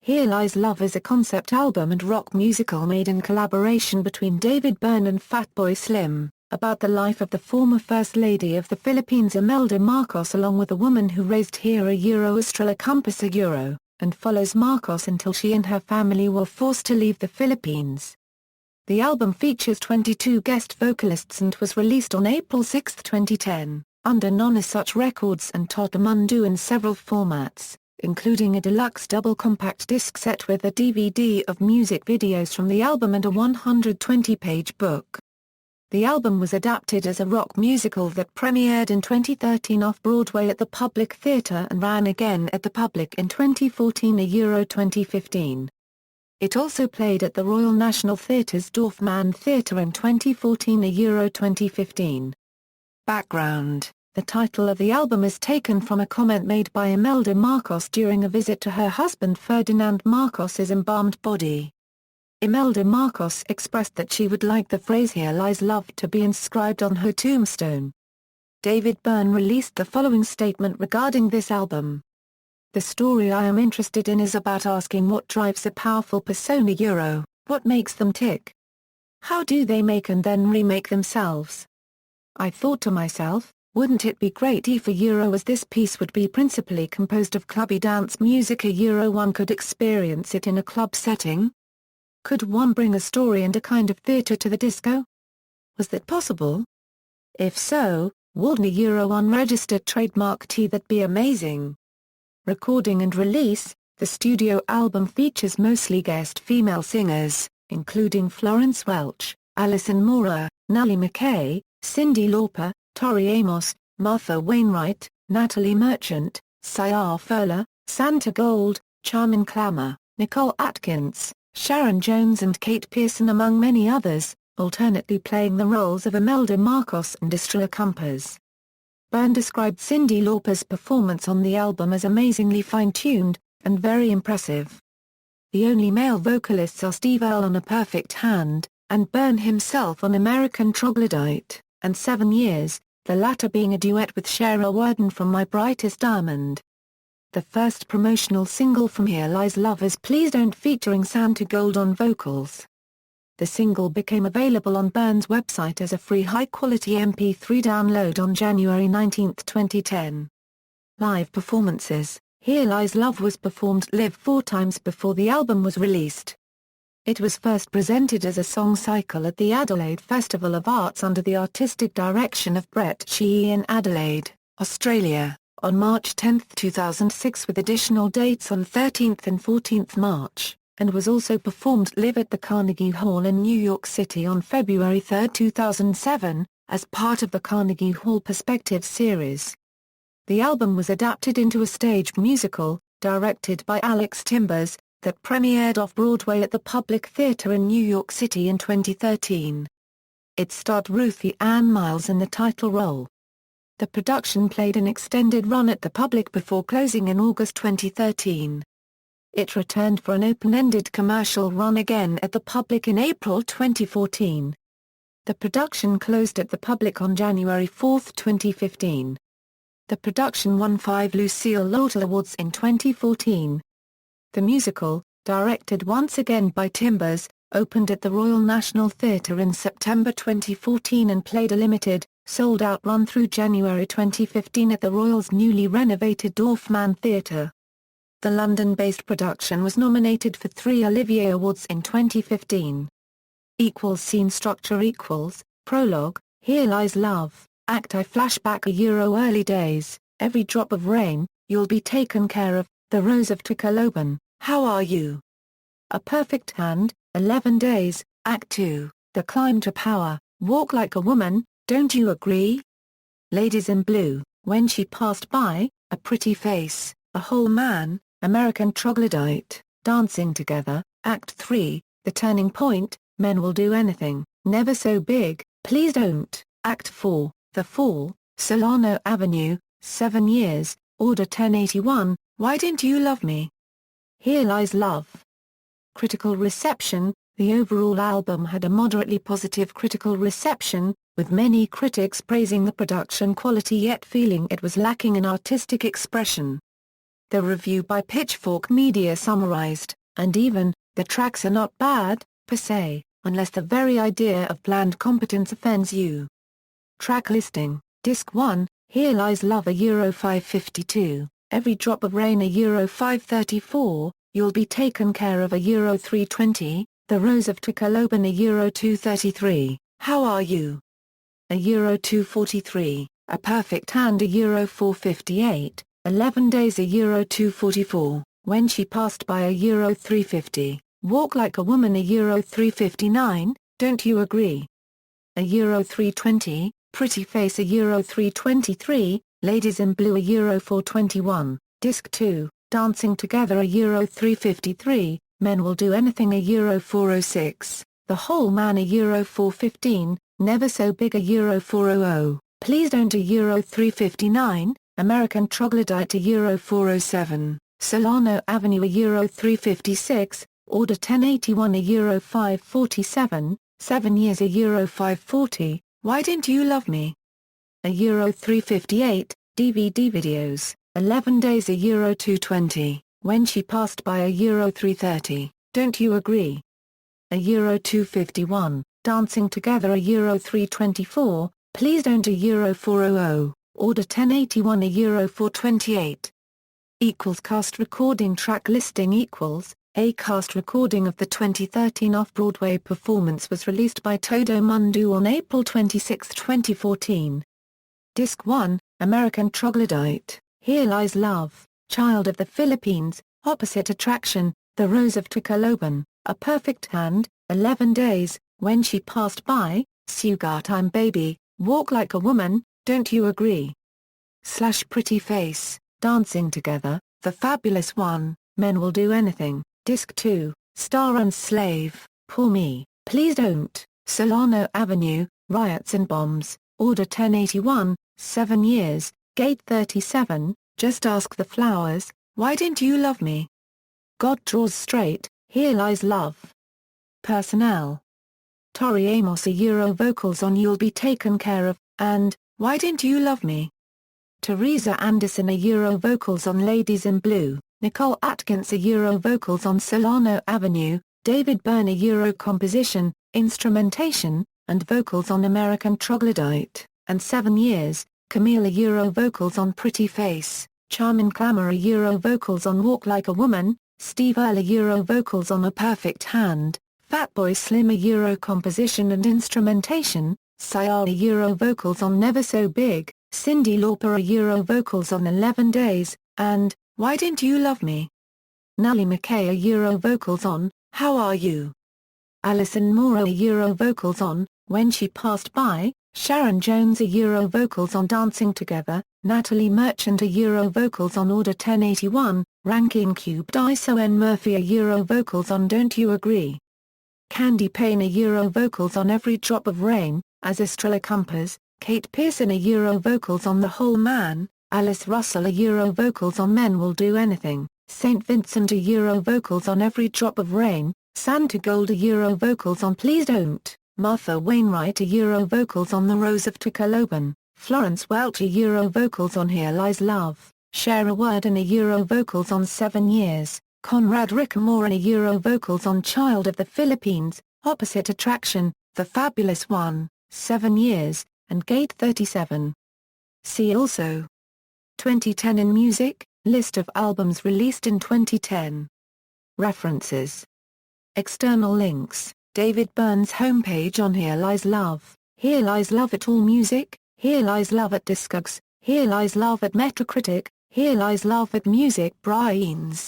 Here Lies Love is a concept album and rock musical made in collaboration between David Byrne and Fatboy Slim, about the life of the former First Lady of the Philippines Imelda Marcos along with a woman who raised her Estrella Cumpas and follows Marcos until she and her family were forced to leave the Philippines. The album features 22 guest vocalists and was released on April 6, 2010, under Nonesuch Records and Todomundo in several formats, including a deluxe double compact disc set with a DVD of music videos from the album and a 120-page book. The album was adapted as a rock musical that premiered in 2013 off-Broadway at the Public Theatre and ran again at the Public in 2014-2015. It also played at the Royal National Theatre's Dorfman Theatre in 2014-2015. Background: the title of the album is taken from a comment made by Imelda Marcos during a visit to her husband Ferdinand Marcos's embalmed body. Imelda Marcos expressed that she would like the phrase "Here Lies Love" to be inscribed on her tombstone. David Byrne released the following statement regarding this album. "The story I am interested in is about asking what drives a powerful persona what makes them tick. How do they make and then remake themselves? I thought to myself, wouldn't it be great if as this piece would be principally composed of clubby dance music one could experience it in a club setting? Could one bring a story and a kind of theatre to the disco? Was that possible? If so, wouldn't unregistered trademark that'd be amazing." Recording and release: the studio album features mostly guest female singers, including Florence Welch, Alison Mora, Nellie McKay, Cyndi Lauper, Tori Amos, Martha Wainwright, Natalie Merchant, Sayar Furler, Santa Gold, Charmin Clamor, Nicole Atkins, Sharon Jones and Kate Pearson among many others, alternately playing the roles of Imelda Marcos and Estrella Cumpas. Byrne described Cyndi Lauper's performance on the album as amazingly fine-tuned, and very impressive. The only male vocalists are Steve Earle on A Perfect Hand, and Byrne himself on American Troglodyte, and 7 Years, the latter being a duet with Cheryl Worden from My Brightest Diamond. The first promotional single from Here Lies Love is Please Don't featuring Santa Gold on vocals. The single became available on Byrne's website as a free high-quality MP3 download on January 19, 2010. Live performances: Here Lies Love was performed live 4 times before the album was released. It was first presented as a song cycle at the Adelaide Festival of Arts under the artistic direction of Brett Sheehy in Adelaide, Australia, on March 10, 2006 with additional dates on 13 and 14 March. And was also performed live at the Carnegie Hall in New York City on February 3, 2007, as part of the Carnegie Hall Perspectives series. The album was adapted into a staged musical, directed by Alex Timbers, that premiered off-Broadway at the Public Theatre in New York City in 2013. It starred Ruthie Ann Miles in the title role. The production played an extended run at the Public before closing in August 2013. It returned for an open-ended commercial run again at the Public in April 2014. The production closed at the Public on January 4, 2015. The production won 5 Lucille Lortel Awards in 2014. The musical, directed once again by Timbers, opened at the Royal National Theatre in September 2014 and played a limited, sold-out run through January 2015 at the Royal's newly renovated Dorfman Theatre. The London-based production was nominated for 3 Olivier Awards in 2015. Scene structure Prologue, Here Lies Love, Act I Flashback Early Days, Every Drop of Rain, You'll Be Taken Care of, The Rose of Tricoloban, How Are You? A Perfect Hand, 11 Days, Act 2, The Climb to Power, Walk Like a Woman, Don't You Agree? Ladies in Blue, When She Passed By, A Pretty Face, A Whole Man, American Troglodyte, Dancing Together, Act 3, The Turning Point, Men Will Do Anything, Never So Big, Please Don't, Act 4, The Fall, Solano Avenue, 7 Years, Order 1081, Why Didn't You Love Me? Here Lies Love. Critical reception: the overall album had a moderately positive critical reception, with many critics praising the production quality yet feeling it was lacking in artistic expression. The review by Pitchfork Media summarized, and even, the tracks are not bad, per se, unless the very idea of bland competence offends you. Track listing, Disc 1, Here Lies Love a Euro 552, Every Drop of Rain a Euro 534, You'll Be Taken Care of a Euro 320, The Rose of Tucaloban a Euro 233, How Are You? A Euro 243, A Perfect Hand a Euro 458, 11 Days a Euro 244, When She Passed By a Euro 350, Walk Like a Woman a Euro 359, Don't You Agree? A Euro 320, Pretty Face a Euro 323, Ladies in Blue a Euro 421, Disc 2, Dancing Together a Euro 353, Men Will Do Anything a Euro 406, The Whole Man a Euro 415, Never So Big a Euro 400, Please Don't a Euro 359, American Troglodyte a Euro 407, Solano Avenue a Euro 356, Order 1081 a Euro 547, 7 Years a Euro 540, Why Didn't You Love Me? A Euro 358, DVD videos, 11 Days a Euro 220, When She Passed By a Euro 330, Don't You Agree? A Euro 251, Dancing Together a Euro 324, Please Don't a Euro 400, Order 1081 a Euro 428. Cast recording track listing equals, A cast recording of the 2013 off-Broadway performance was released by Todomundo on April 26, 2014. Disc 1, American Troglodyte, Here Lies Love, Child of the Philippines, Opposite Attraction, The Rose of Tucaloban, A Perfect Hand, 11 Days, When She Passed By, Sugar Time Baby, Walk Like a Woman, Don't You Agree? Pretty Face, Dancing Together, The Fabulous One, Men Will Do Anything, Disc 2, Star and Slave, Poor Me, Please Don't, Solano Avenue, Riots and Bombs, Order 1081, 7 Years, Gate 37, Just Ask the Flowers, Why Didn't You Love Me? God Draws Straight, Here Lies Love. Personnel: Tori Amos a Euro vocals on You'll Be Taken Care of, and, Why Didn't You Love Me? Teresa Anderson a Euro vocals on Ladies in Blue, Nicole Atkins a Euro vocals on Solano Avenue, David Byrne a Euro composition, instrumentation, and vocals on American Troglodyte, and 7 Years, Camille a Euro vocals on Pretty Face, Charmin Clamor a Euro vocals on Walk Like a Woman, Steve Earle a Euro vocals on A Perfect Hand, Fatboy Slim a Euro composition and instrumentation, Syar a Euro vocals on Never So Big, Cyndi Lauper a Euro vocals on 11 Days, and, Why Didn't You Love Me? Nellie McKay a Euro vocals on, How Are You? Alison Moore a Euro vocals on, When She Passed By, Sharon Jones a Euro vocals on Dancing Together, Natalie Merchant a Euro vocals on Order 1081, Ranking Cubed Iso Murphy a Euro vocals on Don't You Agree? Candy Payne a Euro vocals on Every Drop of Rain, as Estrella Cumpas, Kate Pearson a Euro vocals on The Whole Man, Alice Russell a Euro vocals on Men Will Do Anything, St. Vincent a Euro vocals on Every Drop of Rain, Santa Gold a Euro vocals on Please Don't, Martha Wainwright a Euro vocals on The Rose of Tucaloban, Florence Welch a Euro vocals on Here Lies Love, Shara Worden a Euro vocals on 7 Years, Conrad Rickamore a Euro vocals on Child of the Philippines, Opposite Attraction, The Fabulous One, 7 Years, and Gate 37. See also: 2010 in music, list of albums released in 2010. References. External links: David Byrne's homepage on Here Lies Love, Here Lies Love at AllMusic, Here Lies Love at Discogs, Here Lies Love at Metacritic, Here Lies Love at Music Brains.